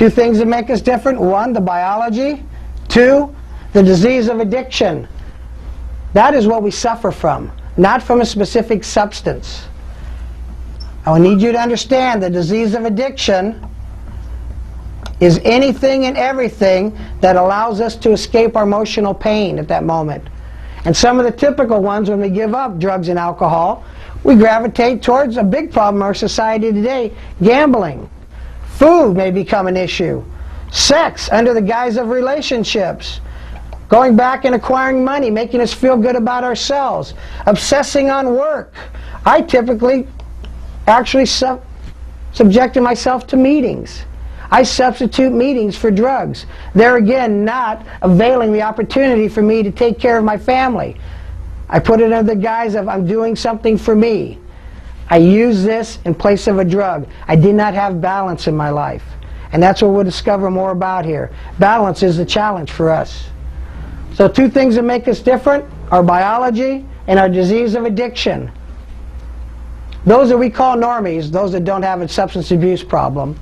Two things that make us different. One, the biology. Two, the disease of addiction. That is what we suffer from, not from a specific substance. I need you to understand the disease of addiction is anything and everything that allows us to escape our emotional pain at that moment. And some of the typical ones, when we give up drugs and alcohol, we gravitate towards a big problem in our society today: gambling. Food may become an issue. Sex under the guise of relationships. Going back and acquiring money, making us feel good about ourselves. Obsessing on work. I typically actually subjected myself to meetings. I substitute meetings for drugs. There again, not availing the opportunity for me to take care of my family. I put it under the guise of I'm doing something for me. I use this in place of a drug. I did not have balance in my life. And that's what we'll discover more about here. Balance is the challenge for us. So two things that make us different: our biology and our disease of addiction. Those that we call normies, those that don't have a substance abuse problem,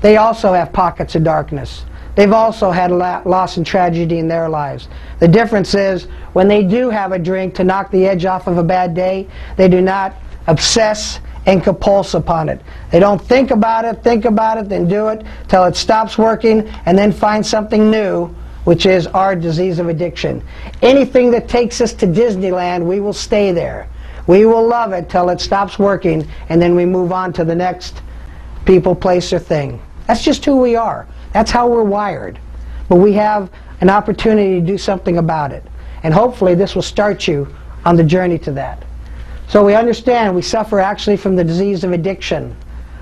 they also have pockets of darkness. They've also had loss and tragedy in their lives. The difference is, when they do have a drink to knock the edge off of a bad day, they do not obsess and compulse upon it. They don't think about it, then do it till it stops working, and then find something new, which is our disease of addiction. Anything that takes us to Disneyland, we will stay there. We will love it till it stops working, and then we move on to the next people, place, or thing. That's just who we are. That's how we're wired. But we have an opportunity to do something about it. And hopefully this will start you on the journey to that. So we understand we suffer actually from the disease of addiction.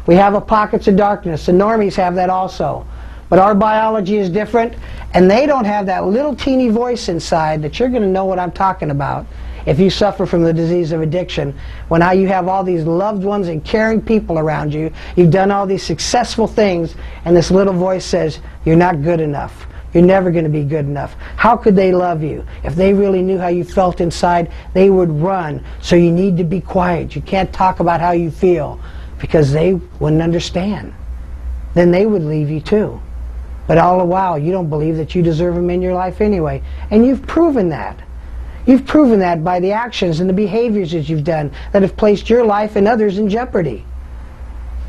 We have a pockets of darkness. The normies have that also. But our biology is different, and they don't have that little teeny voice inside that you're going to know what I'm talking about if you suffer from the disease of addiction. When you have all these loved ones and caring people around you, you've done all these successful things, and this little voice says, you're not good enough. You're never going to be good enough. How could they love you? If they really knew how you felt inside, they would run. So you need to be quiet. You can't talk about how you feel, because they wouldn't understand. Then they would leave you too. But all the while, you don't believe that you deserve them in your life anyway. And you've proven that. You've proven that by the actions and the behaviors that you've done that have placed your life and others in jeopardy.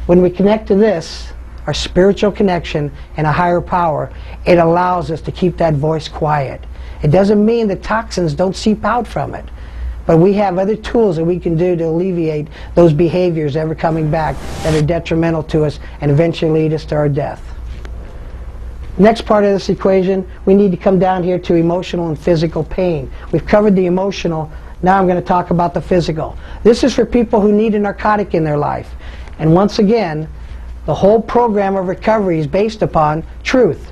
When we connect to this, our spiritual connection and a higher power, it allows us to keep that voice quiet. It doesn't mean the toxins don't seep out from it. But we have other tools that we can do to alleviate those behaviors ever coming back that are detrimental to us and eventually lead us to our death. Next part of this equation, we need to come down here to emotional and physical pain. We've covered the emotional. Now I'm going to talk about the physical. This is for people who need a narcotic in their life. And once again, the whole program of recovery is based upon truth.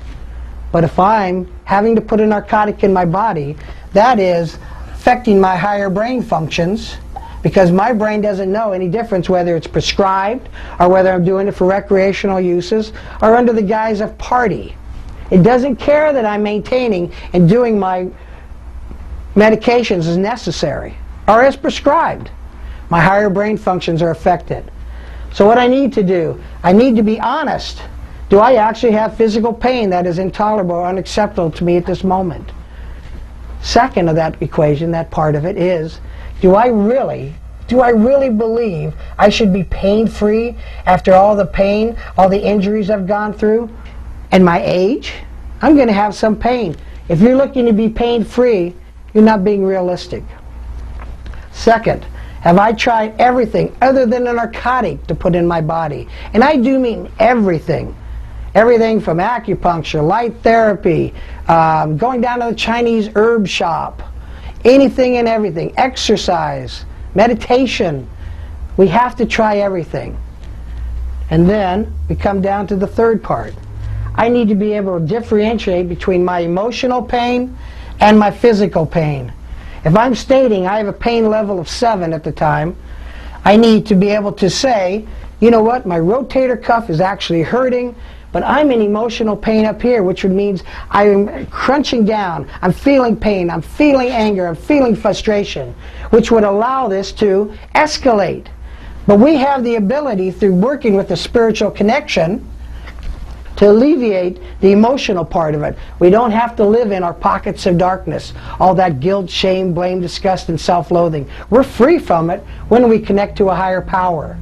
But if I'm having to put a narcotic in my body, that is affecting my higher brain functions, because my brain doesn't know any difference whether it's prescribed or whether I'm doing it for recreational uses or under the guise of party. It doesn't care that I'm maintaining and doing my medications as necessary or as prescribed. My higher brain functions are affected. So what I need to do, I need to be honest. Do I actually have physical pain that is intolerable or unacceptable to me at this moment? Second of that equation, that part of it is, do I really believe I should be pain-free after all the pain, all the injuries I've gone through? And my age? I'm going to have some pain. If you're looking to be pain-free, you're not being realistic. Second, have I tried everything other than a narcotic to put in my body? And I do mean everything. Everything from acupuncture, light therapy, going down to the Chinese herb shop, anything and everything, exercise, meditation. We have to try everything. And then we come down to the third part. I need to be able to differentiate between my emotional pain and my physical pain. If I'm stating I have a pain level of 7 at the time, I need to be able to say, you know what, my rotator cuff is actually hurting, but I'm in emotional pain up here, which means I'm crunching down, I'm feeling pain, I'm feeling anger, I'm feeling frustration, which would allow this to escalate. But we have the ability, through working with the spiritual connection, to alleviate the emotional part of it. We don't have to live in our pockets of darkness, all that guilt, shame, blame, disgust, and self-loathing. We're free from it when we connect to a higher power.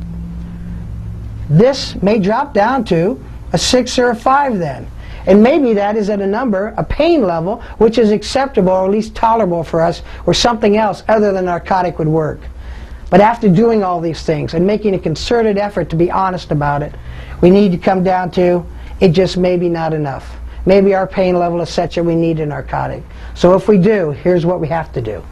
This may drop down to a 6 or a 5 then. And maybe that is at a number, a pain level, which is acceptable or at least tolerable for us, or something else other than narcotic would work. But after doing all these things and making a concerted effort to be honest about it, we need to come down to, it just may be not enough. Maybe our pain level is such that we need a narcotic. So if we do, here's what we have to do.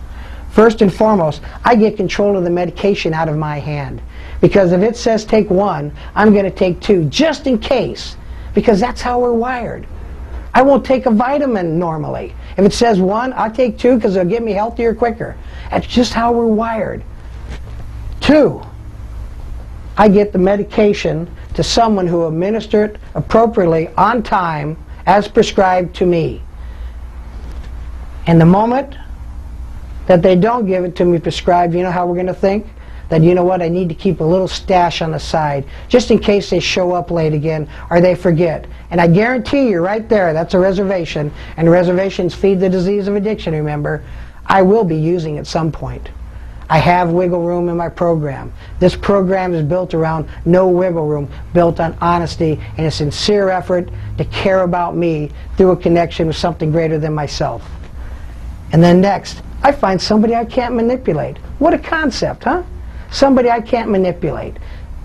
First and foremost, I get control of the medication out of my hand. Because if it says take 1, I'm going to take 2, just in case. Because that's how we're wired. I won't take a vitamin normally. If it says 1, I'll take 2 because it'll get me healthier quicker. That's just how we're wired. 2, I get the medication to someone who administer it appropriately on time as prescribed to me. And the moment that they don't give it to me prescribed, you know how we're going to think? That, you know what, I need to keep a little stash on the side just in case they show up late again or they forget. And I guarantee you right there, that's a reservation, and reservations feed the disease of addiction, remember. I will be using at some point. I have wiggle room in my program. This program is built around no wiggle room, built on honesty and a sincere effort to care about me through a connection with something greater than myself. And then next, I find somebody I can't manipulate. What a concept, huh? Somebody I can't manipulate.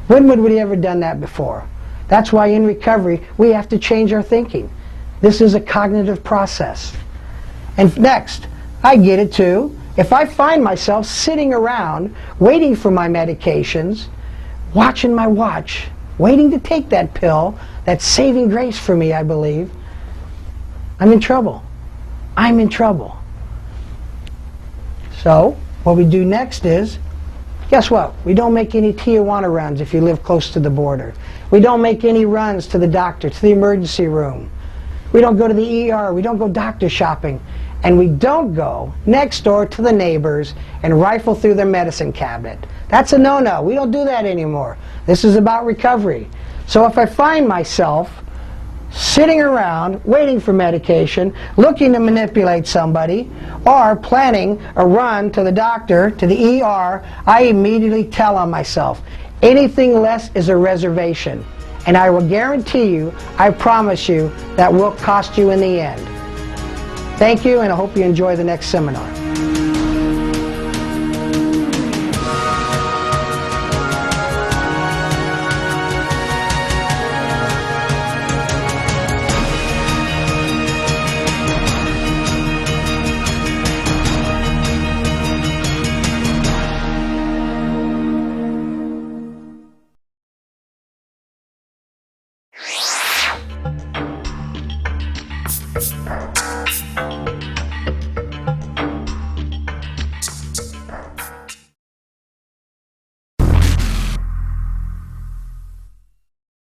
When would we ever done that before? That's why in recovery we have to change our thinking. This is a cognitive process. And next, I get it too. If I find myself sitting around waiting for my medications, watching my watch, waiting to take that pill, that saving grace for me, I believe, I'm in trouble. I'm in trouble. So, what we do next is, guess what? We don't make any Tijuana runs if you live close to the border. We don't make any runs to the doctor, to the emergency room. We don't go to the ER. We don't go doctor shopping. And we don't go next door to the neighbors and rifle through their medicine cabinet. That's a no-no. We don't do that anymore. This is about recovery. So if I find myself sitting around waiting for medication, looking to manipulate somebody, or planning a run to the doctor, to the ER, I immediately tell on myself. Anything less is a reservation. And I will guarantee you, I promise you, that will cost you in the end. Thank you, and I hope you enjoy the next seminar.